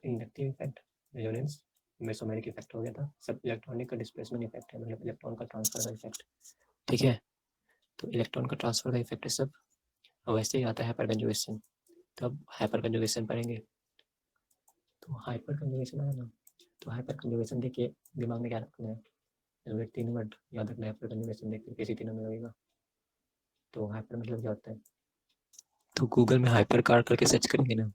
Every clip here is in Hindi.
Inductive effect, resonance, mesomeric effect हो गया था, सब इलेक्ट्रॉनिक का डिस्प्लेसमेंट इफेक्ट है, मतलब इलेक्ट्रॉन का ट्रांसफर का इफेक्ट। ठीक है, तो इलेक्ट्रॉन का ट्रांसफर का इफेक्ट है सब। और वैसे ही आता है हाइपर कंजुगेशन। तो अब हाइपर कंजुगेशन पढ़ेंगे। तो हाइपर कंजुगेशन है ना, तो हाइपर कंजुगेशन देखिए दिमाग में क्या रखना है, जब 3 वर्ड याद रखना है हाइपर कंजुगेशन, देखिए किसी तीनों में लगेगा। तो हाइपर मतलब क्या होता है, तो गूगल में हाइपर कार करके सर्च करेंगे ना,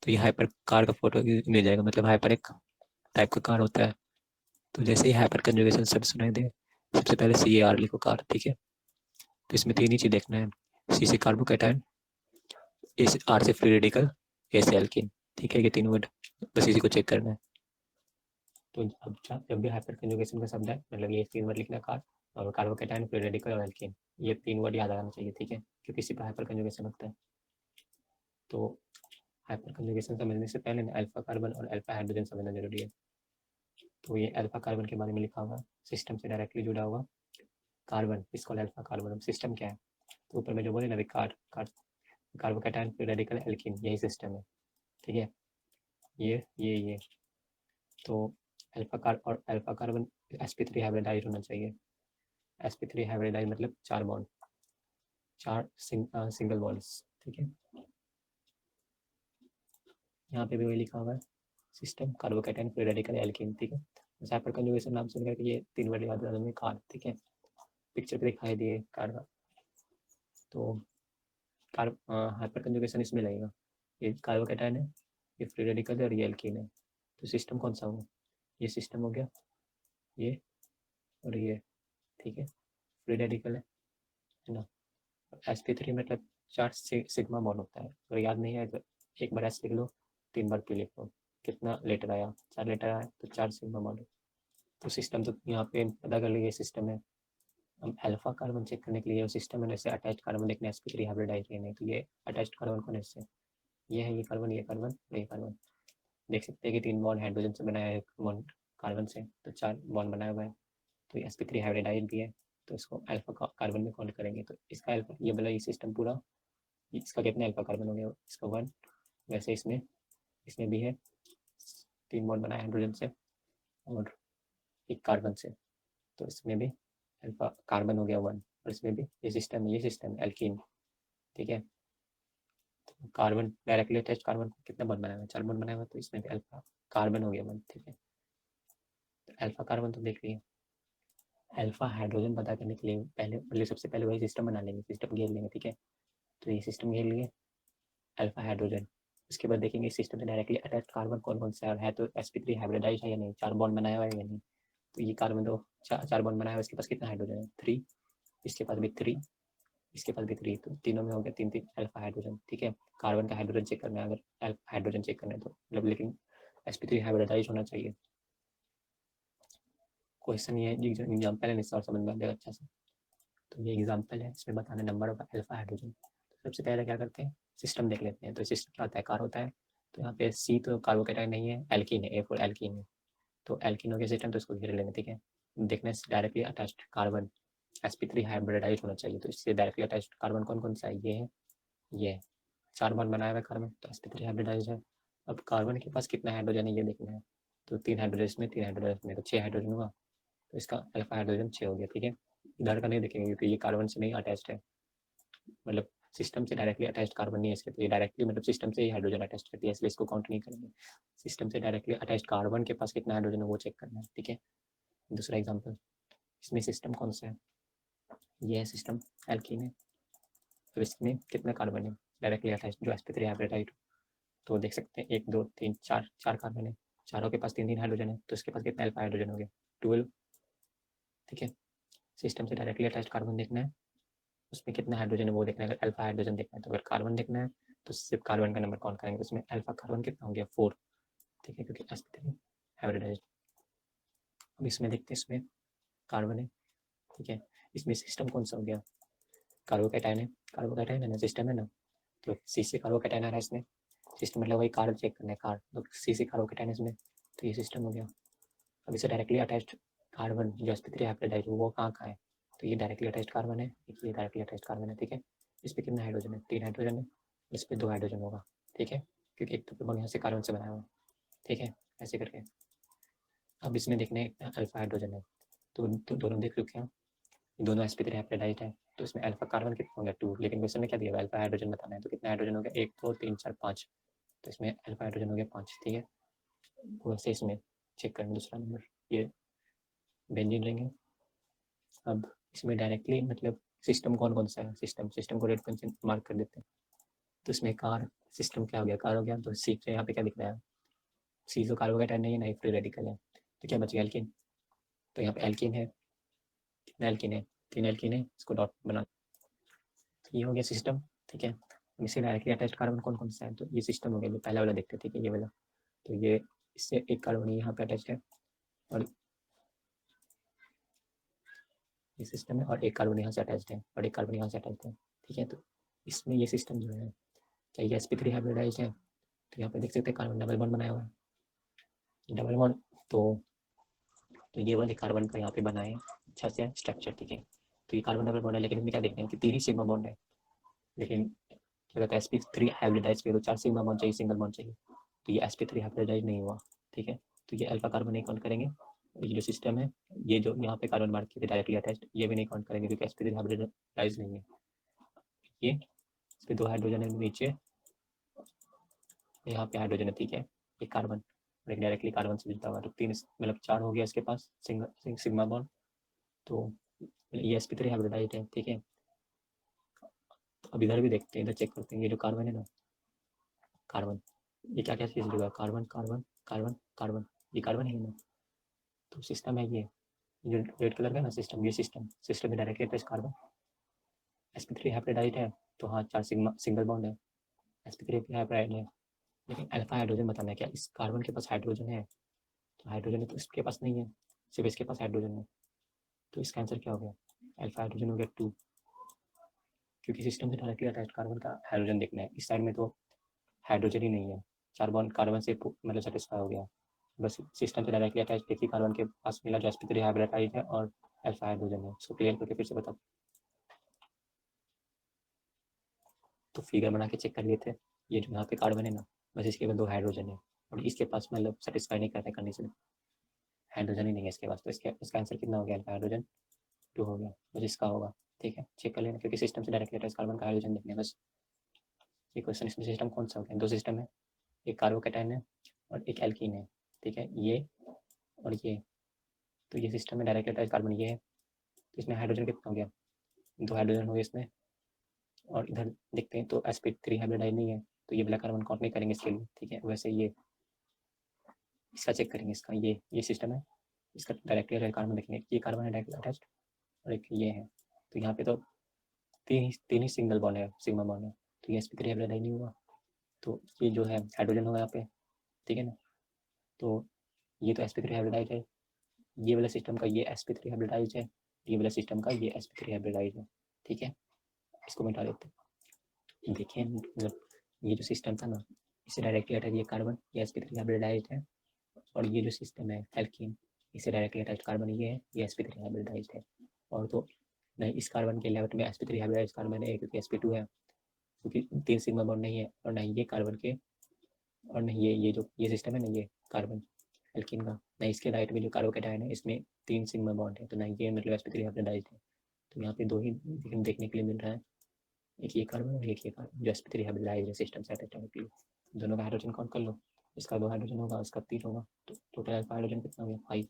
तो ये हाइपर कार का फोटो मिल जाएगा, मतलब हाइपर एक टाइप का कार होता है। तो जैसे ही हाइपर कंजुगेशन शब्द सुनाई दे, सबसे पहले CAR लिखो, कार। ठीक है, तो इसमें 3 ही चीज देखना है, C से कार्बोकैटायन, R से फ्री रेडिकल, A से एल्कीन। ठीक है, ये 3 वर्ड बस इसी को चेक करना है। तो अब जब भी हाइपर कंजुगेशन का शब्द है, मतलब ये 3 वर्ड लिखना है, कार और कार्बोकैटायन, फ्री रेडिकल और एल्कीन, ये 3 वर्ड याद आना चाहिए। ठीक है, क्योंकि इसी पर हाइपर कंजुगेशन होता है। तो हाइपर कंजुगेशन समझने से पहले अल्फा कार्बन और अल्फा हाइड्रोजन समझना जरूरी है। तो ये अल्फा कार्बन के बारे में लिखा हुआ, सिस्टम से डायरेक्टली जुड़ा हुआ कार्बन, इसको अल्फा कार्बन। सिस्टम क्या है, तो ऊपर में जो बोले ना कार्बोकैटायन, फ्री रेडिकल, एल्कीन, यही सिस्टम है। ठीक है, ये तो अल्फा कार्बन sp3 हाइब्रिडाइज होना चाहिए। sp3 हाइब्रिडाइज मतलब 4 बॉन्ड, 4 सिंगल बॉन्ड्स। ठीक है, यहाँ पे भी वही लिखा हुआ है, system, carbocation, free radical, alkene. ठीक है, हाइपर कंजुगेशन नाम सुन करके ये 3 वर्ड याद रहने में कार। ठीक है, पिक्चर पे दिखाई दिए कार का। तो हाइपर कंजुगेशन इसमें लगेगा, ये कार्बोकैटायन है, ये फ्री रेडिकल है और ये एल्कीन है। तो सिस्टम कौन सा होगा, ये सिस्टम हो गया, ये और ये। ठीक है, फ्री रेडिकल है ना। sp3 मतलब 4 सिग्मा बॉन्ड होता है। तो याद नहीं है तो एक बार S लिख लो, 3 बार P लिख लो, कितना लेटर आया, 4 लेटर आया, तो 4 सिग्मा बॉन्ड। तो सिस्टम तो यहाँ पे पता कर लिए सिस्टम है। हम अल्फा कार्बन चेक करने के लिए सिस्टम है, जैसे अटैच कार्बन देखना है, sp3 हाइब्रिडाइज लेना है, तो ये अटैच कार्बन कौन है, इससे ये है, ये कार्बन, ये कार्बन और ये कार्बन। देख सकते हैं कि 3 बॉन्ड हाइड्रोजन से बनाया है, 1 बॉन्ड कार्बन से, तो 4 बॉन्ड बनाया हुआ है। तो ये sp3 हाइब्रिडाइज भी है, तो इसको अल्फा कार्बन में काउंट करेंगे। तो इसका अल्फा, ये बोला ये सिस्टम पूरा, इसका कितना अल्फा कार्बन हो गया, इसका 1। वैसे इसमें इसमें भी है, 3 बॉन्ड बनाया हाइड्रोजन से और 1 कार्बन से, तो इसमें भी अल्फा कार्बन हो गया 1। और इसमें भी ये सिस्टम एल्कीन। ठीक है, तो कार्बन डायरेक्टली अटैच कार्बन को कितना बॉन्ड बनाया हुआ है, 4 बॉन्ड बनाया हुआ, तो इसमें भी अल्फा कार्बन हो गया 1। ठीक है, तो अल्फा कार्बन तो देख लिए। अल्फा हाइड्रोजन पता करने के लिए पहले सबसे पहले वही सिस्टम बना लेंगे, सिस्टम घेर लेंगे। ठीक है, तो ये सिस्टम घेर लिए अल्फा हाइड्रोजन। उसके बाद देखेंगे सिस्टम से डायरेक्टली अटैच कार्बन कौन कौन सा है, तो sp3 हाइब्रिडाइज है या नहीं, 4 बॉन्ड बनाया हुआ है या नहीं। तो ये कार्बन तो 4 बॉन्ड बनाया हुआ है, इसके पास कितना हाइड्रोजन है, 3। इसके पास भी 3, इसके पास भी 3, तो तीनों में हो गया 3 अल्फा हाइड्रोजन। ठीक है, कार्बन का हाइड्रोजन चेक करना है, अगर अल्फा हाइड्रोजन चेक करना है तो मतलब, लेकिन sp3 हाइब्रिडाइज होना चाहिए। क्वेश्चन ये एग्जाम्पल है, इससे और समझ में आ जाएगा अच्छा से। तो ये एग्जाम्पल है, इसमें बताना नंबर ऑफ अल्फा हाइड्रोजन। तो सबसे पहले क्या करते हैं, सिस्टम देख लेते हैं। तो सिस्टम क्या होता है, कार होता है। तो यहाँ पे C तो कार्बोकैटायन नहीं है, एल्कीन है, A फॉर एल्कीन है। तो एल्कीन हो गया सिस्टम, तो इसको घेर लेंगे। ठीक है, देखना है directly attached carbon sp3 hybridise होना चाहिए। तो इससे डायरेक्टली अटैच्ड कार्बन कौन कौन सा है, ये है, ये 4 बॉन्ड बनाया हुआ है कार्बन, तो sp3 हाइब्रिडाइज है। अब कार्बन के पास कितना हाइड्रोजन है ये देखना है, तो 3 हाइड्रोजन इसमें, 3 हाइड्रोजन इसमें, तो 6 हाइड्रोजन हुआ। तो इसका अल्फा हाइड्रोजन 6 हो गया। ठीक है, इधर का नहीं देखेंगे क्योंकि ये कार्बन से नहीं अटैच्ड है, मतलब सिस्टम से डायरेक्टली अटैच्ड कार्बन नहीं है इसके, तो ये डायरेक्टली मतलब सिस्टम से ही हाइड्रोजन अटैच करती है, इसलिए इसको काउंट नहीं करेंगे। सिस्टम से डायरेक्टली अटैच्ड कार्बन के पास कितना हाइड्रोजन है वो चेक करना है। ठीक है, दूसरा एग्जाम्पल, इसमें सिस्टम कौन सा है, ये है सिस्टम, एल्कीन है। तो इसमें कितना कार्बन है डायरेक्टली अटैच्ड, जो sp3 हाइब्रिडाइड। तो देख सकते हैं 1 2 3 4 4 कार्बन है, चारों के पास 3 हाइड्रोजन है, तो इसके पास कितना अल्फा हाइड्रोजन हो गया, 12। ठीक है, सिस्टम से डायरेक्टली अटैच्ड कार्बन देखना है, उसमें कितना हाइड्रोजन है वो देखना है। अगर अल्फा हाइड्रोजन देखना है, तो अगर कार्बन देखना है तो सिर्फ कार्बन का नंबर काउंट करेंगे, उसमें अल्फा कार्बन कितना हो गया, 4। ठीक है, क्योंकि sp3 हाइब्रिडाइज। अब इसमें देखते हैं, इसमें कार्बन है। ठीक है, इसमें सिस्टम कौन सा हो गया, कार्बोकैटायन है, कार्बोकैटायन है ना, सिस्टम है ना। तो C से कार्बोकैटायन आ रहा है इसमें, सिस्टम मतलब वही कार चेक करना है, कार, तो C से कार्बोकैटायन इसमें, तो ये सिस्टम हो गया। अब इसे डायरेक्टली अटैच्ड कार्बन जो sp3 हाइब्रिडाइज वो कहाँ है, तो ये डायरेक्टली अटैच्ड कार्बन है, ये डायरेक्टली अटैच्ड कार्बन है। ठीक है, इस पर कितना हाइड्रोजन है, 3 हाइड्रोजन है, इस पर 2 हाइड्रोजन होगा। ठीक है, क्योंकि एक तो यहाँ से कार्बन से बनाया हुआ है। ठीक है, ऐसे करके। अब इसमें देखने अल्फा हाइड्रोजन है, तो दोनों देख लो क्या, दोनों sp3 हाइब्रिडाइज्ड है, तो इसमें अल्फा कार्बन कितना हो गया 2, लेकिन क्वेश्चन में क्या दिया हुआ है अल्फा हाइड्रोजन बताना है, तो कितना हाइड्रोजन हो गया 1 2 3 4 5, तो इसमें अल्फा हाइड्रोजन हो गया 5। ठीक है, वैसे इसमें चेक करेंगे दूसरा नंबर, ये बेंजीन रिंग है। अब इसमें डायरेक्टली मतलब सिस्टम कौन कौन सा है, सिस्टम को रेड पेन से मार्क कर देते हैं। तो इसमें कार सिस्टम क्या हो गया, कार हो गया, तो सी यहाँ पे क्या दिख रहा है, सी तो कार्बोकेटाइन नहीं है ना, फ्री रेडिकल है, तो क्या बच गया एल्किन, तो यहाँ पे एल्किन है, कितना एल्किन है 3 एल्किन है, इसको डॉट बना, तो ये हो गया सिस्टम। ठीक है, इससे डायरेक्टली अटैच्ड कार्बन कौन कौन सा है, तो ये सिस्टम हो गया, जो पहला वाला देखते हैं। ठीक है, ये वाला, तो ये इससे एक कार्बन यहाँ पे अटैच्ड है, और ये सिस्टम है, और एक कार्बन यहाँ से अटैच्ड है, और एक कार्बन यहाँ से अटैच्ड है। ठीक है, तो इसमें ये सिस्टम जो है, क्या ये sp3 हाइब्रिडाइज्ड है, तो यहाँ पे देख सकते हैं कार्बन डबल बॉन्ड बनाया हुआ है, डबल बॉन्ड, तो ये वाले कार्बन का यहाँ पे बना है अच्छा से स्ट्रक्चर। ठीक है, तो ये कार्बन डबल बॉन्ड है, लेकिन इसमें क्या देखते हैं कि 3 ही सिग्मा बॉन्ड है, लेकिन क्या कहता है sp3 हाइब्रिडाइज पे तो 4 सिग्मा बॉन्ड चाहिए, सिंगल बॉन्ड चाहिए, तो ये sp3 हाइब्रिडाइज नहीं हुआ। ठीक है, तो ये अल्फा कार्बन नहीं काउंट करेंगे, ये जो सिस्टम है, ये जो यहाँ पे कार्बन मार्क किए थे डायरेक्टली अटैच्ड, ये भी नहीं काउंट करेंगे क्योंकि sp3 हाइब्रिडाइज नहीं है। ये इस पे 2 हाइड्रोजन है नीचे, यहाँ पे हाइड्रोजन है। ठीक है, एक कार्बन और एक डायरेक्टली कार्बन से जुड़ता हुआ, तो 3 मतलब 4 हो गया इसके पास सिग्मा बॉन्ड, तो ये sp3 हाइब्रिडाइज्ड है। ठीक है, तो अब इधर भी देखते हैं, इधर चेक करते हैं, ये जो कार्बन है ना, कार्बन, ये क्या क्या चीज़ जुड़ा, कार्बन कार्बन कार्बन कार्बन, ये कार्बन है ना, तो सिस्टम है ये जो रेड कलर का ना सिस्टम, ये सिस्टम में directly attach carbon, sp3 hybridised है, तो हाँ 4 सिग्मा सिंगल बॉन्ड है, sp3 हाइब्रिडाइज्ड है, लेकिन अल्फा हाइड्रोजन बताना है, क्या इस कार्बन के पास हाइड्रोजन है, तो हाइड्रोजन है, तो इसके पास नहीं है, सिर्फ इसके पास हाइड्रोजन है, तो इसका आंसर क्या हो गया, अल्फा हाइड्रोजन हो गया 2, क्योंकि सिस्टम से डायरेक्टली अटैच कार्बन का हाइड्रोजन देखना है, इस साइड में तो हाइड्रोजन ही नहीं है, 4 बॉन्ड कार्बन से मतलब सेटिस्फाई हो गया, बस सिस्टम से डायरेक्टली अटैच एक ही कार्बन के पास मिला जो sp3 हाइब्रिडाइज्ड है और अल्फा हाइड्रोजन है, इसको क्लियर करके फिर से बता, तो फिगर बना के चेक कर लिए थे, ये जो यहाँ पे कार्बन है ना, बस इसके पास 2 हाइड्रोजन है, और इसके पास मतलब सेटिस्फाई नहीं करता कंडीशन, हाइड्रोजन ही नहीं है इसके पास, तो इसका आंसर कितना हो गया, अल्फा हाइड्रोजन 2 हो गया, बस इसका होगा। ठीक है, चेक कर लेना, क्योंकि सिस्टम से डायरेक्टली अटैच कार्बन का हाइड्रोजन देखने बस, ये क्वेश्चन, इसमें सिस्टम कौन सा हो गया, 2 सिस्टम है, एक कार्बोकेटाइन है और एक एल्कीन है। ठीक है, ये और ये, तो ये सिस्टम में डायरेक्टली अटैच कार्बन ये है, तो इसमें हाइड्रोजन कितना हो गया, 2 हाइड्रोजन हो गए इसमें, और इधर देखते हैं तो sp3 हाइब्रिडाइज नहीं है, तो ये वाला कार्बन काउंट नहीं करेंगे इसके लिए। ठीक है, वैसे ये इसका चेक करेंगे, इसका ये सिस्टम है, इसका डायरेक्टली कार्बन देखेंगे, ये कार्बन है डायरेक्टली अटैच्ड, और एक ये है, तो यहाँ पे तो तीन ही सिंगल बॉन्ड है, सिग्मा बॉन्ड है, तो ये sp3 हाइब्रिडाइज नहीं हुआ, तो ये जो है हाइड्रोजन होगा यहाँ पे। ठीक है ना, तो ये तो sp3 हाइब्रिडाइज है, ये वाला सिस्टम का ये sp3 हाइब्रिडाइज है, ये वाला सिस्टम का ये sp3 हाइब्रिडाइज है। ठीक है, इसको मिटा देते हैं, देखिए मतलब ये जो सिस्टम था ना, इससे डायरेक्टली अटैच ये कार्बन, ये sp3 हाइब्रिडाइज है, और ये जो सिस्टम है एल्कीन, इससे डायरेक्टली अटैच कार्बन ये है, ये sp3 हाइब्रिडाइज है, और तो नहीं इस कार्बन के लेवल में sp3 हाइब्रिडाइज कार्बन है क्योंकि sp2 है, क्योंकि 3 सिग्मा बॉन्ड नहीं है, और नहीं ये कार्बन के, और नहीं ये जो ये सिस्टम है ना, ये कार्बन एल्कीन का, नहीं इसके राइट में जो कार्बोकेटाइन है इसमें 3 सिग्मा बॉन्ड है, तो नहीं ये मतलब sp3 हाइब्रिडाइज है, तो यहाँ पे 2 ही देखने के लिए मिल रहा है, एक ये कार्बन और एक ये कार्बन जो sp3 हाइब्रिडाइज है सिस्टम से अटैच होने के लिए, दोनों का हाइड्रोजन काउंट कर लो, इसका 2 हाइड्रोजन होगा, इसका 3 होगा, तो टोटल अल्फा हाइड्रोजन कितना हो गया 5।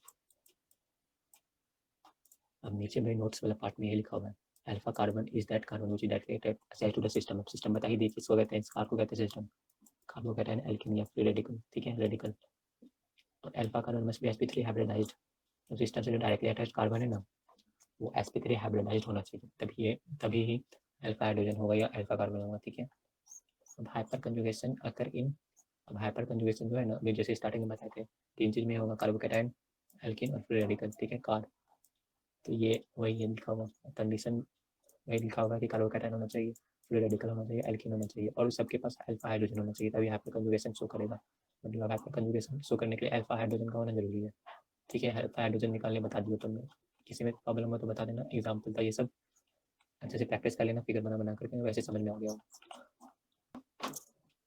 अब नीचे मेरे नोट्स वाला पार्ट में ये लिखा हुआ है, alpha carbon is that carbon which is directly attached to the system. अब सिस्टम बता ही दी किसको कहते हैं, इस कार को कहते हैं सिस्टम, कार्बोकेटाइन एल्कीन या फ्री रेडिकल। ठीक है, रेडिकल, तो alpha carbon must be sp3 hybridised, तो सिस्टम से जो डायरेक्टली अटैच्ड कार्बन है ना, वो sp3 हाइब्रिडाइज्ड होना चाहिए, तभी ही अल्फा हाइड्रोजन होगा या अल्फा कार्बन होगा। ठीक है, अब हाइपर कंजुगेशन अकर इन, अब हाइपर कंजुगेशन जो है ना, अभी जैसे स्टार्टिंग में बताए थे 3 चीज में होगा, कार्बोकेटाइन एल्कीन और फ्री रेडिकल। ठीक है, कार, तो ये वही है लिखा हुआ कंडीशन, वही लिखा होगा कि कार्बोकेटाइन होना चाहिए, फ्री रेडिकल होना चाहिए, एल्कीन होना चाहिए, और सबके पास अल्फा हाइड्रोजन होना चाहिए, तभी हाइपर कंजुगेशन शो करेगा, मतलब हाइपर कंजुगेशन शो करने के लिए अल्फा हाइड्रोजन का होना जरूरी है। ठीक है, अल्फा हाइड्रोजन निकालने बता दियो तुमने, किसी में प्रॉब्लम हो तो बता देना, एग्जाम्पल था ये सब, अच्छे से प्रैक्टिस कर लेना, फिगर बना करके, वैसे समझ में आ गया।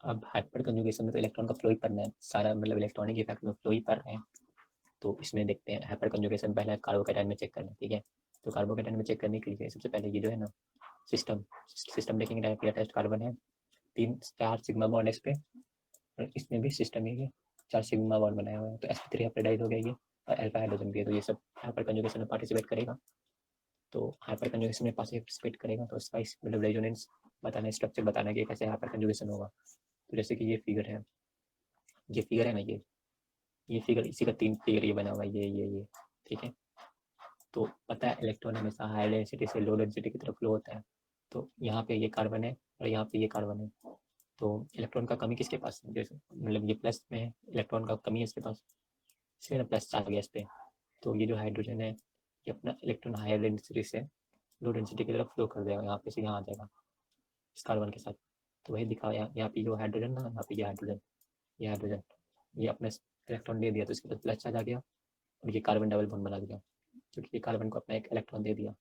अब हाइपर कंजुगेशन में तो इलेक्ट्रॉन का फ्लो ही करना है, सारा मतलब इलेक्ट्रॉनिक इफेक्ट में फ्लो ही कर रहे हैं। तो इसमें देखते हैं हाइपर कंजुगेशन पहले कार्बोकैटायन में चेक करना है, ठीक है। तो कार्बोकैटायन में चेक करने के लिए सबसे पहले ये जो है ना सिस्टम देखेंगे, डायरेक्टली अटैच्ड कार्बन है, 4 सिग्मा बॉन्ड इस पे, और इसमें भी सिस्टम है, 4 सिग्मा बॉन्ड बनाया हुआ है। तो sp3 हाइब्रिडाइज हो गया ये, और अल्फा हाइड्रोजन भी है, तो ये सब हाइपर कंजुगेशन में पार्टिसिपेट करेगा। तो हाइपर कंजुगेशन में पार्टिसिपेट करेगा तो इसका मतलब रेजोनेंस बताना, स्ट्रक्चर बताना कि कैसे हाइपर कंजुगेशन होगा। तो जैसे कि ये फिगर है ना, ये फिगर, इसी का 3 फिगर ये बना हुआ है, ये ठीक है। तो पता है इलेक्ट्रॉन हमेशा हाई डेंसिटी से लो डेंसिटी की तरफ फ्लो होता है। तो यहाँ पे ये कार्बन है और यहाँ पे ये कार्बन है, तो इलेक्ट्रॉन का कमी किसके पास है, जैसे मतलब ये प्लस में है, इलेक्ट्रॉन का कमी है इसके पास, इसलिए ना प्लस आ गया इस पर। तो ये जो हाइड्रोजन है ये अपना इलेक्ट्रॉन हायर डेंसिटी से लो डेंसिटी की तरफ फ्लो कर देगा, यहाँ पे से यहाँ आ जाएगा इस कार्बन के साथ। तो वही दिखा यहाँ पे जो हाइड्रोजन ना, यहाँ पे ये हाइड्रोजन ये अपने इलेक्ट्रॉन दे दिया, तो इसके पास प्लस चार्ज आ गया, और ये कार्बन डबल बॉन्ड बना दिया क्योंकि ये कार्बन को अपना एक इलेक्ट्रॉन दे दिया।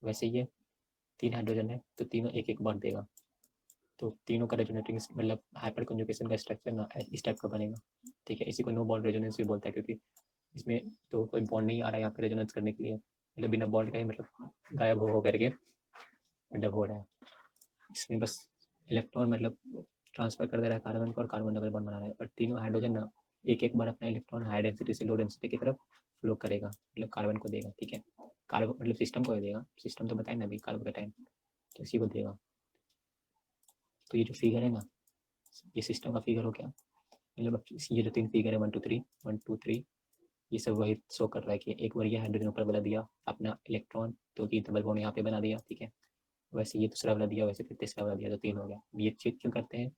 वैसे ये 3 हाइड्रोजन है तो तीनों एक एक बॉन्ड देगा, तो तीनों का रेजोनेटिंग मतलब हाइपर कंजुगेशन का स्ट्रक्चर ना इस टाइप का बनेगा, ठीक है। इसी को नो बॉन्ड रेजोनेंस भी बोलता है, क्योंकि इसमें तो कोई बॉन्ड नहीं आ रहा है यहाँ पे रेजोनेंस करने के लिए, मतलब बिना बॉन्ड का ही मतलब गायब हो करके डब हो रहा है। इसमें बस इलेक्ट्रॉन मतलब ट्रांसफर कर दे रहा है कार्बन को, और कार्बन डबल बॉन्ड बना रहा है, और तीनों हाइड्रोजन ना एक एक बार अपना इलेक्ट्रॉन हाई डेंसिटी से लो डेंसिटी की तरफ फ्लो करेगा, मतलब कार्बन को देगा, ठीक है। कार्बन मतलब सिस्टम को देगा, सिस्टम तो बताए ना अभी कार्बोकैटायन, तो इसी को देगा। तो ये जो फिगर है ना, ये सिस्टम का फिगर हो गया, मतलब ये जो 3 फिगर है 1 2 3 1 2 3, ये सब वही शो कर रहा है कि एक बार ये हाइड्रोजन ऊपर वाला दिया अपना इलेक्ट्रॉन, तो कि डबल बॉन्ड यहाँ पे बना दिया, ठीक है। वैसे ये दूसरा वाला दिया, वैसे फिर तीसरा वाला दिया, तो 3 हो गया। ये चेक क्यों करते हैं,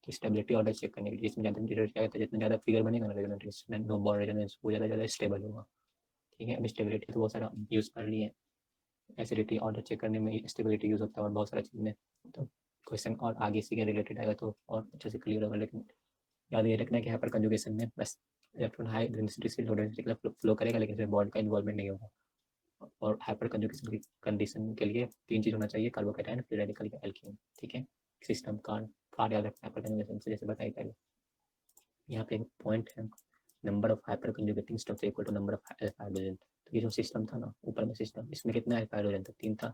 तो स्टेबिलिटी ऑर्डर चेक करने के लिए, इसमें ज़्यादा क्या कहता है, जितना ज़्यादा फिगर बनेगा ना रेजोनेंस नो बॉन्ड रेजोनेंस, वो ज़्यादा स्टेबल होगा, ठीक है। अब स्टेबिलिटी तो बहुत सारा यूज़ कर लिए, एसिडिटी ऑर्डर चेक करने में स्टेबिलिटी यूज़ होता है, और बहुत सारा चीज़ में। तो क्वेश्चन और आगे से रिलेटेड आएगा तो और अच्छे से क्लियर होगा, लेकिन याद ये रखना है कि हाइपर कंजुगेशन में बस इलेक्ट्रॉन हाई डेंसिटी से लो डेंसिटी के लिए फ्लो करेगा, लेकिन इसमें बॉन्ड का इन्वॉल्वमेंट नहीं होगा। और हाइपर कंजुगेशन की कंडीशन के लिए 3 चीज़ होना चाहिए, कार्बोकैटायन, फ्री रेडिकल या एल्कीन, ठीक है। सिस्टम कार्ड याद रखना है हाइपर कंजुगेशन से, जैसे बताई पहले। यहाँ पे एक पॉइंट है, number of hyper conjugating structure equal to number of alpha hydrogen. तो ये जो सिस्टम था ना ऊपर में सिस्टम, इसमें कितना अल्फा हाइड्रोजन था, 3 था,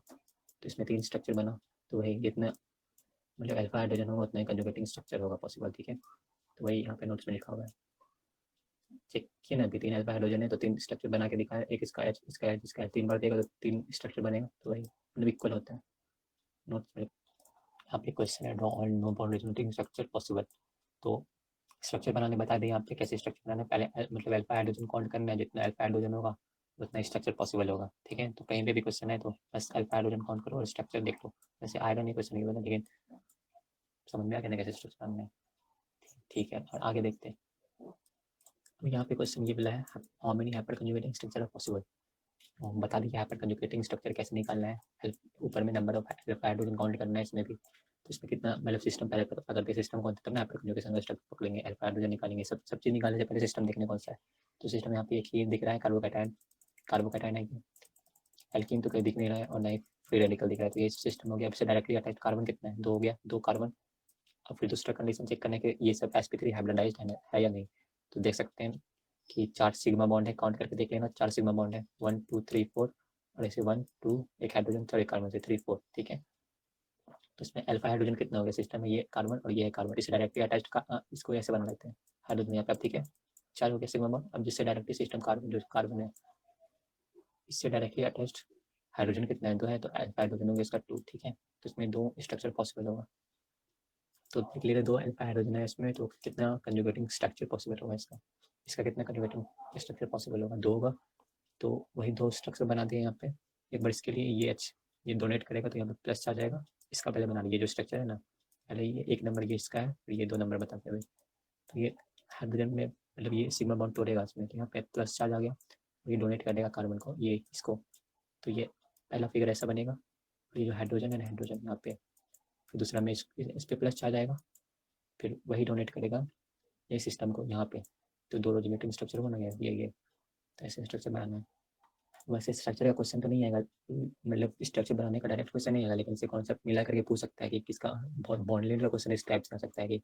तो इसमें 3 स्ट्रक्चर बना, तो वही जितना मतलब अल्फा हाइड्रोजन होगा उतना ही कंजुगेटिंग स्ट्रक्चर होगा पॉसिबल, ठीक है। तो वही यहाँ पे नोट्स में लिखा हुआ है, चेक किया ना, 3 अल्फा हाइड्रोजन है तो 3 स्ट्रक्चर बना के दिखाया, एक इसका एच, इसका एच, इसका एच, 3 बार देगा तो 3 स्ट्रक्चर बनेगा, तो वही मतलब इक्वल होता है। नोट्स में यहाँ पे क्वेश्चन है, draw on no bond resonating structure possible. तो स्ट्रक्चर बनाने बता दें यहाँ पे कैसे स्ट्रक्चर बनाना है, पहले मतलब अल्फा हाइड्रोजन काउंट करना है, जितना अल्फा हाइड्रोजन होगा उतना स्ट्रक्चर पॉसिबल होगा, ठीक है। तो कहीं पे भी क्वेश्चन है तो बस अल्फा हाइड्रोजन काउंट करो और स्ट्रक्चर देख लो, वैसे आएगा नहीं क्वेश्चन ये वाला, लेकिन समझ में आ गया ना कैसे स्ट्रक्चर बनाना है, ठीक है। और आगे देखते हैं, अब यहाँ पे क्वेश्चन ये बोला है, how many hyper conjugating structure are possible. बता दी हाइपर कंजुगेटिंग स्ट्रक्चर कैसे निकालना है, ऊपर में number of alpha hydrogen count करना है, इसमें भी तो इसमें कितना मतलब सिस्टम पहले पता करके सिस्टम कौन सा, तब ना हाइपर कंजुगेशन का स्ट्रक्चर पकड़ेंगे, अल्फा हाइड्रोजन निकालेंगे, सब चीज़ निकालने से पहले सिस्टम देखने कौन सा है। तो सिस्टम यहाँ पे एक ही दिख रहा है, कार्बोकैटायन है, एल्कीन तो कहीं दिख नहीं रहा है, और नहीं फ्री रेडिकल दिख रहा है, तो ये सिस्टम हो गया। अब से डायरेक्टली अटैच कार्बन कितना है, 2 हो गया, 2 कार्बन। अब फिर दूसरा कंडीशन चेक करने के ये सब sp3 हाइब्रिडाइज्ड है या नहीं, तो देख सकते हैं कि 4 सिग्मा बॉन्ड है, काउंट करके देख लेना, 4 सिग्मा बॉन्ड है, 1 2 3 4, और ऐसे 1 2 एक हाइड्रोजन, 4 एक कार्बन से 3 4, ठीक है। तो इसमें अल्फा हाइड्रोजन कितना हो गया, सिस्टम में ये कार्बन और ये है कार्बन, इसे डायरेक्टली अटैच इसको ऐसे बना लेते हैं हाइड्रोजन यहाँ पे, ठीक है। 4 हो गया सिग्मा बॉन्ड। अब जिससे डायरेक्टली सिस्टम कार्बन, जो कार्बन है इससे डायरेक्टली अटैच्ड हाइड्रोजन कितना है, 2 है, तो अल्फा हाइड्रोजन हो गया इसका 2, ठीक है। तो इसमें 2 स्ट्रक्चर पॉसिबल होगा, तो क्लियर 2 अल्फा हाइड्रोजन है इसमें, तो कितना कंजुगेटिंग स्ट्रक्चर पॉसिबल होगा इसका, इसका कितना कंजुगेटिंग स्ट्रक्चर पॉसिबल होगा, 2 होगा। तो वही 2 स्ट्रक्चर बना दिए यहाँ पे, एक बार इसके लिए ये एच ये डोनेट करेगा तो यहाँ पे प्लस आ जाएगा, इसका पहले बना लीजिए जो स्ट्रक्चर है ना, पहले ये 1 नंबर ये इसका है, फिर ये 2 नंबर बताते हुए, तो ये हाइड्रोजन में मतलब ये सिग्मा बॉन्ड तोड़ेगा इसमें, तो यहाँ पे प्लस चार्ज आ गया, ये डोनेट कर देगा कार्बन को, ये इसको, तो ये पहला फिगर ऐसा बनेगा, और ये जो हाइड्रोजन है ना, हाइड्रोजन यहाँ पे, फिर दूसरा में इस पे प्लस चार्ज आएगा, फिर वही डोनेट करेगा ये सिस्टम को यहाँ पे, तो 2 रेजोनेटिंग स्ट्रक्चर बना गया, ये तो ऐसे स्ट्रक्चर बनाना है, वैसे स्ट्रक्चर का क्वेश्चन तो नहीं आएगा, मतलब स्ट्रक्चर बनाने का डायरेक्ट क्वेश्चन नहीं आएगा, लेकिन इसे कॉन्सेप्ट मिला करके पूछ सकता है कि किसका बॉन्ड लेंथ का क्वेश्चन इस टाइप से आ सकता है कि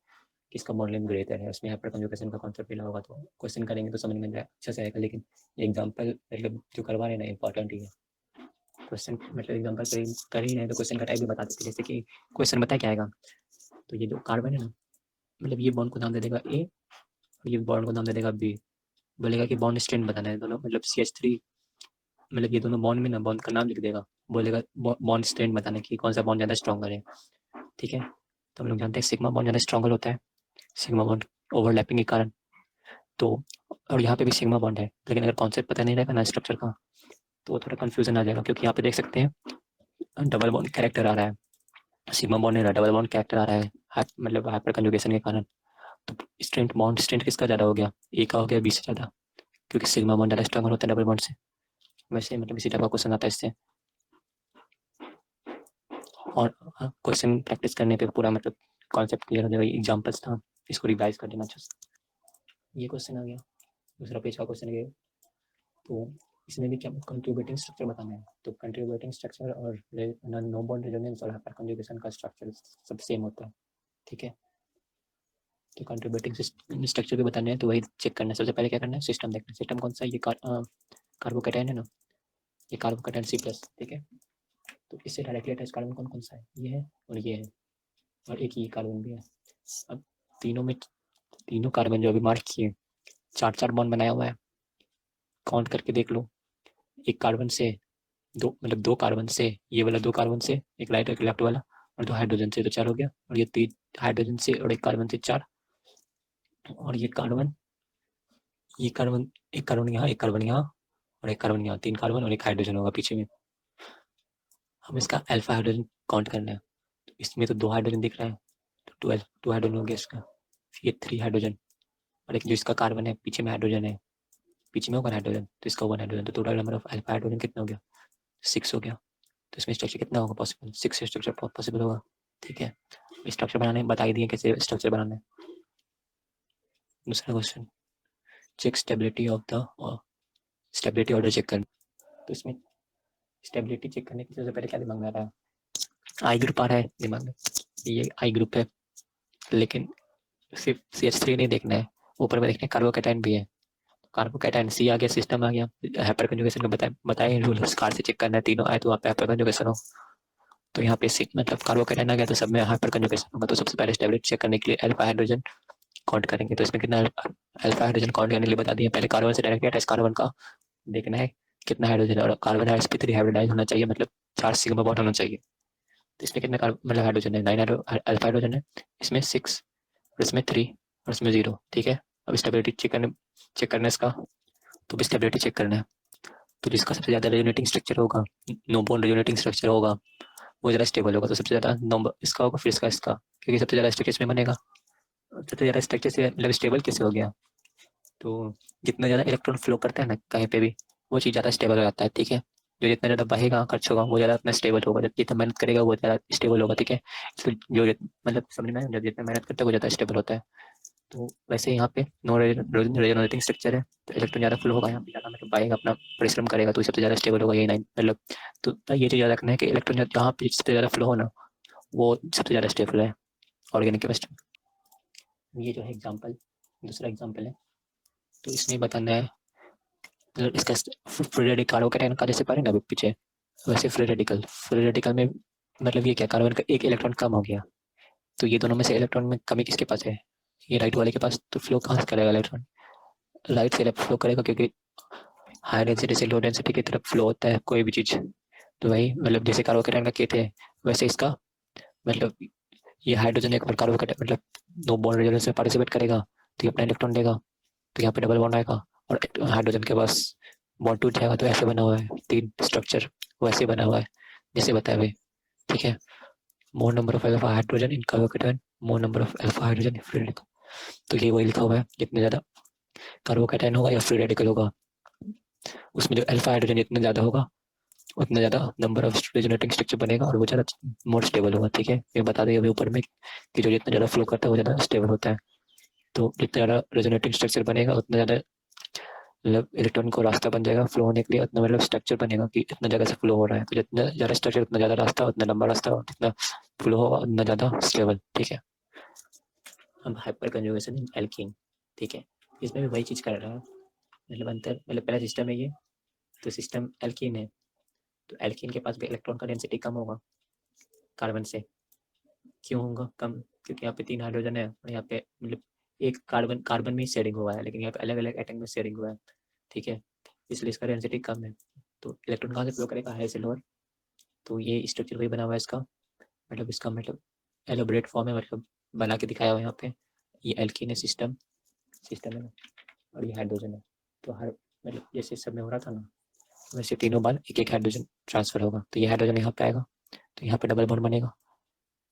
किसका बॉन्ड लेंथ ग्रेटर है, उसमें हाइपर कंजुगेशन का कॉन्सेप्ट मिला होगा, तो क्वेश्चन करेंगे तो समझ में अच्छा से आएगा। लेकिन एग्जाम्पल मतलब जो करवा रहे हैं ना इंपॉर्टेंट ही है, क्वेश्चन मतलब एग्जाम्पल कर ही रहे हैं तो क्वेश्चन का टाइप भी बता देते हैं। जैसे कि क्वेश्चन बताया क्या आएगा, तो ये जो कार्बन है ना, मतलब ये बॉन्ड को नाम दे देगा ए और ये बॉन्ड को नाम दे देगा बी, बोलेगा कि बॉन्ड स्ट्रेंथ बताना है दोनों, मतलब CH3 मतलब ये दोनों बॉन्ड में ना बॉन्ड का नाम लिख देगा, बोलेगा बॉन्ड स्ट्रेंथ बताना कि कौन सा बॉन्ड ज़्यादा स्ट्रॉन्गर है। ठीक है, तो हम लोग जानते हैं सिग्मा बॉन्ड ज़्यादा स्ट्रॉन्गर होता है, सिग्मा बॉन्ड ओवरलैपिंग के कारण। तो और यहाँ पे भी सिग्मा बॉन्ड है, लेकिन अगर कॉन्सेप्ट पता नहीं रहेगा ना स्ट्रक्चर का तो वो थोड़ा कन्फ्यूजन आ जाएगा, क्योंकि यहाँ पे देख सकते हैं डबल बॉन्ड कैरेक्टर आ रहा है, सिग्मा बॉन्ड नहीं रहा, डबल बॉन्ड कैरेक्टर आ रहा है, मतलब हाइपर कंजुगेशन के कारण। तो स्ट्रेंथ बॉन्ड स्ट्रेंथ किसका ज़्यादा हो गया, ए का हो गया बी से ज़्यादा, क्योंकि सिग्मा बॉन्ड ज़्यादा स्ट्रॉन्गर होता है डबल बॉन्ड से। वैसे मतलब इसी टाइप का क्वेश्चन आता है इससे, और क्वेश्चन प्रैक्टिस करने पे पूरा मतलब कॉन्सेप्ट क्लियर हो जाएगा। एग्जाम्पल्स था, इसको रिवाइज कर देना अच्छे से। ये क्वेश्चन आ गया, दूसरा पेज का क्वेश्चन गया, तो इसमें भी क्या कंट्रीब्यूटिंग स्ट्रक्चर बताना है। तो कंट्रीब्यूटिंग स्ट्रक्चर और नो बॉन्ड रेजोनेंस और हाइपर कंजुगेशन का स्ट्रक्चर सब सेम होता है। ठीक है, तो कंट्रीब्यूटिंग स्ट्रक्चर भी बताने हैं, तो वही चेक करना है। सबसे पहले क्या करना है, सिस्टम देखना है। सिस्टम कौन सा है, ये कार्बोकैटायन है ना, ये कार्बोकैटायन C+। ठीक है, तो इससे डायरेक्टली अटैच कार्बन कौन कौन सा है, ये है और ये है, और एक ये कार्बन भी है। अब तीनों कार्बन जो अभी मार्क किए 4-4 बॉन्ड बनाया हुआ है, काउंट करके देख लो। एक कार्बन से दो कार्बन से, ये वाला 2 कार्बन से, एक राइट एक लेफ्ट वाला, और 2 हाइड्रोजन से, तो 4 हो गया। और ये 3 हाइड्रोजन से और एक कार्बन से 4, और ये कार्बन एक कार्बन यहाँ, एक कार्बन यहाँ और एक कार्बन यहाँ, 3 कार्बन और एक हाइड्रोजन होगा पीछे में। हम इसका अल्फा हाइड्रोजन काउंट करना है, तो इसमें तो 2 हाइड्रोजन दिख रहा है, तो 2 हाइड्रोजन हो गया इसका। ये 3 हाइड्रोजन, और एक जो इसका कार्बन है पीछे में हाइड्रोजन है, पीछे में होगा हाइड्रोजन, तो इसका 1 हाइड्रोजन, तो total number of alpha hydrogen कितना हो गया, 6 हो गया। तो इसमें स्ट्रक्चर कितना होगा पॉसिबल, 6 स्ट्रक्चर पॉसिबल होगा। ठीक है, स्ट्रक्चर बनाने बता ही दिए कैसे स्ट्रक्चर बनाना है। दूसरा question, check stability of the stability order check करना। तो इसमें स्टेबिलिटी चेक करने के सबसे पहले क्या दिमाग में आ रहा है, आई ग्रुप आ रहा है दिमाग में, ये आई ग्रुप है, लेकिन सिर्फ CH3 नहीं देखना है, ऊपर में देखना है कार्बोकैटायन भी है। कार्बोकैटायन C आ गया, सिस्टम आ गया, हाइपर कंजुगेशन का बताए रूल कार से चेक करना है, तीनों आए तो वहाँ पे हाइपर कंजुगेशन हो। तो यहाँ पे मतलब कार्बोकैटायन आ गया तो सब में हाइपर कंजुगेशन होगा। तो सबसे पहले स्टेबिलिटी चेक करने के लिए अल्फा हाइड्रोजन काउंट करेंगे। तो इसमें कितना अल्फा हाइड्रोजन काउंट करने के लिए बता दिए, पहले कार्बन से डायरेक्ट अटैच कार्बन का देखना है कितना हाइड्रोजन, और कार्बन sp3 हाइब्रिडाइज होना चाहिए, मतलब 4 सिग्मा बॉन्ड होना चाहिए। तो इसमें कितना मतलब हाइड्रोजन है, 9 अल्फा हाइड्रोजन है, इसमें 6 और इसमें 3 और इसमें 0। ठीक है, अब स्टेबिलिटी चेक करना इसका, तो स्टेबिलिटी चेक करना है। तो जिसका सबसे ज्यादा रेजोनेटिंग स्ट्रक्चर होगा, नो बॉन्ड रेजोनेटिंग स्ट्रक्चर होगा, वो ज़्यादा स्टेबल होगा। तो सबसे ज़्यादा नंबर इसका होगा, फिर इसका, क्योंकि सबसे ज़्यादा स्ट्रक्चर इसमें बनेगा। सबसे ज़्यादा स्ट्रक्चर से मतलब स्टेबल कैसे हो गया, तो जितना ज़्यादा इलेक्ट्रॉन फ्लो करता है ना कहीं पे भी, वो चीज़ ज़्यादा स्टेबल हो जाता है। ठीक है, जो जितना ज़्यादा बहेगा खर्च होगा वो ज़्यादा अपना स्टेबल होगा, जब जितना मेहनत करेगा वो ज़्यादा स्टेबल होगा। ठीक है, तो जो मतलब समझ में, जब जितना मेहनत करता है वो ज़्यादा स्टेबल होता है। तो वैसे यहाँ पे नो रेजोनेटिंग स्ट्रक्चर है, तो इलेक्ट्रॉन ज़्यादा फ्लो होगा यहाँ पे, ज़्यादा मतलब बहेगा, अपना परिश्रम करेगा, तो सबसे ज़्यादा स्टेबल होगा यही 9 मतलब। तो ये चीज़ याद रखना है कि इलेक्ट्रॉन जहाँ पे सबसे ज़्यादा फ्लो हो ना, वो सबसे ज़्यादा स्टेबल है ऑर्गेनिक केमिस्ट्री। ये जो है एग्जांपल, दूसरा एग्जांपल है, तो इसमें बताना है इसका फ्री रेडिकल कार्बोकैटायन का जैसे पढ़े ना अभी पीछे, वैसे फ्री रेडिकल में मतलब ये क्या, कार्बन का एक इलेक्ट्रॉन कम हो गया, तो ये दोनों में से इलेक्ट्रॉन में कमी किसके पास है, ये राइट वाले के पास। तो फ्लो कहाँ से करेगा इलेक्ट्रॉन, राइट से लेफ्ट फ्लो करेगा, क्योंकि हाई डेंसिटी से लो डेंसिटी की तरफ फ्लो होता है कोई भी चीज। तो वही मतलब जैसे कार्बोकैटायन का केथ है, वैसे इसका मतलब ये हाइड्रोजन एक बार कार्बोकैटायन मतलब दो बॉन्ड रेजोनेंस में पार्टिसिपेट करेगा, तो ये अपना इलेक्ट्रॉन देगा, तो यहाँ पे डबल बॉन्ड आएगा, और हाइड्रोजन के पास बॉन्ड टूट जाएगा। तो ऐसे बना हुआ है 3 स्ट्रक्चर, वैसे बना हुआ है जैसे बताया हुए। ठीक है, मोर number of alpha hydrogen in carbocation, more number of alpha hydrogen in free radical. तो ये वही लिखा हुआ है, जितने ज्यादा कार्बोकैटायन होगा या फ्री रेडिकल होगा, उसमें जो अल्फा हाइड्रोजन जितना ज्यादा होगा उतना ज्यादा नंबर ऑफ रेजोनेटिंग स्ट्रक्चर बनेगा, और वो ज्यादा मोर स्टेबल होगा। ठीक है, ये बता दें अभी ऊपर में कि जो जितना ज्यादा फ्लो करता है वो ज्यादा स्टेबल होता है। तो जितना ज्यादा रेजोनेटिंग स्ट्रक्चर बनेगा उतना ज्यादा मतलब इलेक्ट्रॉन को रास्ता बन जाएगा फ्लो होने के लिए, उतना मतलब स्ट्रक्चर बनेगा कि इतना जगह से फ्लो हो रहा है, तो जितना ज़्यादा स्ट्रक्चर उतना ज़्यादा रास्ता, उतना लंबा रास्ता, जितना फ्लो होगा उतना ज़्यादा स्टेबल। ठीक है, अब हाइपर कंजुगेशन इन एल्कीन। ठीक है, इसमें भी वही चीज़ कर रहा है, मतलब अंतर, मतलब पहला सिस्टम है ये, तो सिस्टम एल्कीन है, तो एल्कीन के पास भी इलेक्ट्रॉन का डेंसिटी कम होगा कार्बन से। क्यों होगा कम? क्योंकि यहाँ पे 3 हाइड्रोजन है और यहाँ पे मतलब एक कार्बन कार्बन में शेयरिंग हुआ है, लेकिन यहाँ पे अलग अलग एटम में शेयरिंग हुआ है। ठीक है, इसलिए इसका डेंसिटी कम है, तो इलेक्ट्रॉन कहाँ से फ्लो करेगा? हाई से लोअर। तो ये स्ट्रक्चर वही बना हुआ है इसका, मतलब इसका मतलब एलोबरेट फॉर्म है, मतलब बना के दिखाया हुआ है यहाँ पे। ये एल्कीन है, सिस्टम है ना, और ये हाइड्रोजन है। तो हर मतलब जैसे सब में हो रहा था ना, वैसे तीनों बार एक एक हाइड्रोजन ट्रांसफर होगा, तो ये हाइड्रोजन यहाँ पे आएगा, तो यहाँ पे डबल बॉन्ड बनेगा,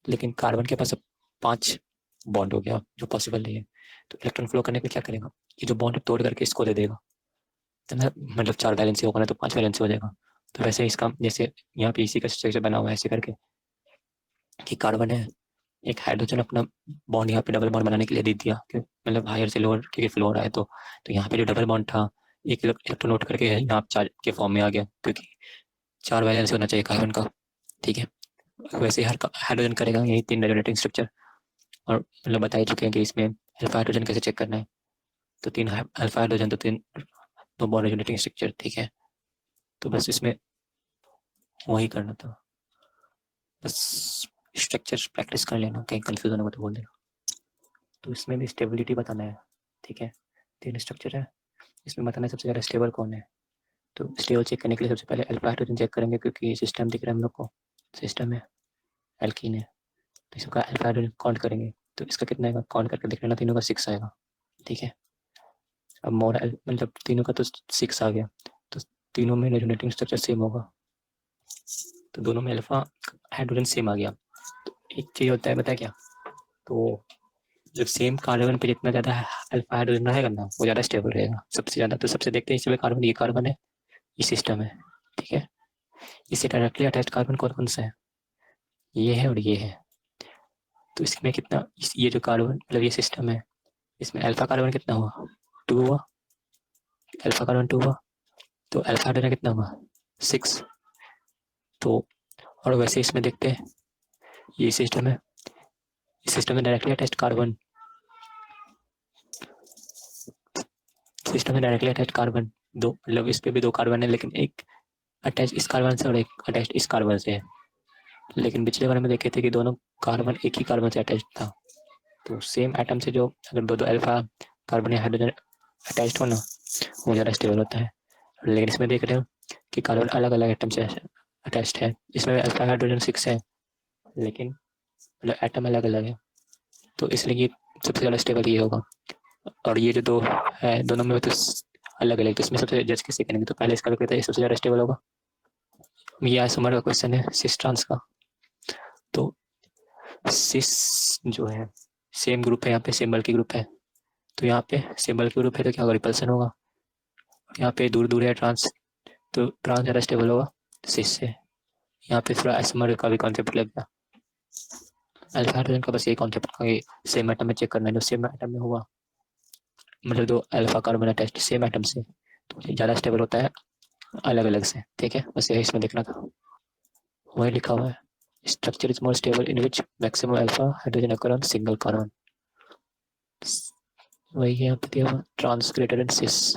लेकिन कार्बन के पास अब 5 बॉन्ड हो गया, जो पॉसिबल नहीं है। तो इलेक्ट्रॉन फ्लो करने के लिए क्या करेगा, ये जो बॉन्ड तोड़ करके इसको दे देगा, तो मतलब 4 वैलेंसी होगा ना, तो 5 वैलेंसी हो जाएगा। तो वैसे इसका जैसे यहाँ पे इसी का स्ट्रक्चर बना हुआ है ऐसे करके, कि कार्बन है, एक हाइड्रोजन अपना बॉन्ड यहाँ पे डबल बॉन्ड बनाने के लिए दे दिया, मतलब हायर से लोअर क्योंकि फ्लो हो रहा है, तो यहाँ पे जो डबल बॉन्ड था एक इलेक्ट्रॉन नोट करके यहाँ चार्ज के फॉर्म में आ गया, क्योंकि 4 वैलेंसी होना चाहिए कार्बन का। ठीक है, वैसे हर हाइड्रोजन करेगा यही 3 रेजोनेटिंग स्ट्रक्चर, और मतलब बता ही चुके हैं कि इसमें अल्फा हाइड्रोजन कैसे चेक करना है, तो 3 अल्फा हाइड्रोजन, तो 3 तो बॉन्ड रेजोनेटिंग स्ट्रक्चर। ठीक है, तो बस इसमें वही करना था, बस स्ट्रक्चर प्रैक्टिस कर लेना, कहीं कंफ्यूज होना हो तो बोल देना। तो इसमें भी स्टेबिलिटी बताना है। ठीक है, 3 स्ट्रक्चर है, इसमें बताना है सबसे ज़्यादा स्टेबल कौन है। तो स्टेबल चेक करने के लिए सबसे पहले अल्फा हाइड्रोजन चेक करेंगे, क्योंकि सिस्टम दिख रहा है हम लोग को, सिस्टम है एल्कीन है, तो इसका अल्फा हाइड्रोजन काउंट करेंगे, तो इसका कितना आएगा काउंट करके देख लेना, तीनों का 6 आएगा। ठीक है, अब मोर मतलब तीनों का तो 6 आ गया, तो तीनों में रेजोनेटिंग स्ट्रक्चर सेम होगा, तो दोनों में अल्फा हाइड्रोजन सेम आ गया। तो एक चीज़ होता है, बताया क्या, तो जब सेम कार्बन पे जितना ज़्यादा अल्फा हाइड्रोजन रहेगा ना, वो ज़्यादा स्टेबल रहेगा सबसे ज़्यादा। तो सबसे देखते हैं इसमें कार्बन, ये कार्बन है, ये सिस्टम है। ठीक है, इससे डायरेक्टली अटैच्ड कार्बन कौन कौन सा है, ये है और ये है। तो इसमें कितना, ये जो कार्बन मतलब ये सिस्टम है, इसमें अल्फा कार्बन कितना हुआ, 2 हुआ, अल्फा कार्बन 2 हुआ, तो अल्फा हाइड्रोजन कितना हुआ, 6। तो और वैसे इसमें देखते हैं, ये सिस्टम है, इस सिस्टम में डायरेक्टली अटैच्ड कार्बन, सिस्टम में डायरेक्टली अटैच्ड कार्बन 2, मतलब इस पे भी 2 कार्बन है, लेकिन एक अटैच इस कार्बन से और एक अटैच इस कार्बन से है। लेकिन पिछले बार में देखे थे कि दोनों कार्बन एक ही कार्बन से अटैच था, तो सेम एटम से जो अगर दो अल्फा कार्बन या हाइड्रोजन अटैच्ड हो ना, वो ज़्यादा स्टेबल होता है। लेकिन इसमें देख रहे हो कि कार्बन अलग अलग एटम से अटैच्ड है, इसमें अल्फा हाइड्रोजन 6 है, लेकिन मतलब एटम अलग अलग है, तो इसलिए ये सबसे ज़्यादा स्टेबल ये होगा। और ये जो 2 है, दोनों में तो अलग अलग, तो इसमें सबसे जज किसे करेंगे, तो पहले इसका लोग कहते हैं सबसे ज़्यादा स्टेबल होगा। ये आइसोमर का क्वेश्चन है सिस ट्रांस का, तो सिस जो है सेम ग्रुप है, यहाँ पे सिंबल की ग्रुप है, तो यहाँ पे सिंबल की ग्रुप है तो क्या होगा, रिपल्सन होगा। यहाँ पे दूर दूर है ट्रांस, तो ट्रांस ज़्यादा स्टेबल होगा सिस से। यहाँ पे थोड़ा आइसोमर का भी कॉन्सेप्ट लग गया, अल्फा हाइड्रोजन का बस यही कॉन्सेप्ट सेम एटम में चेक करना है, जो सेम एटम में हुआ, मतलब दो alpha carbon attached same atom से, तो ज़्यादा स्टेबल होता है अलग अलग से। ठीक है, बस यही इसमें देखना था, वही लिखा हुआ है, structure is more stable in which maximum alpha hydrogen occur on single carbon, वही यहाँ पे दिया हुआ ट्रांस ग्रेटर देन सिस।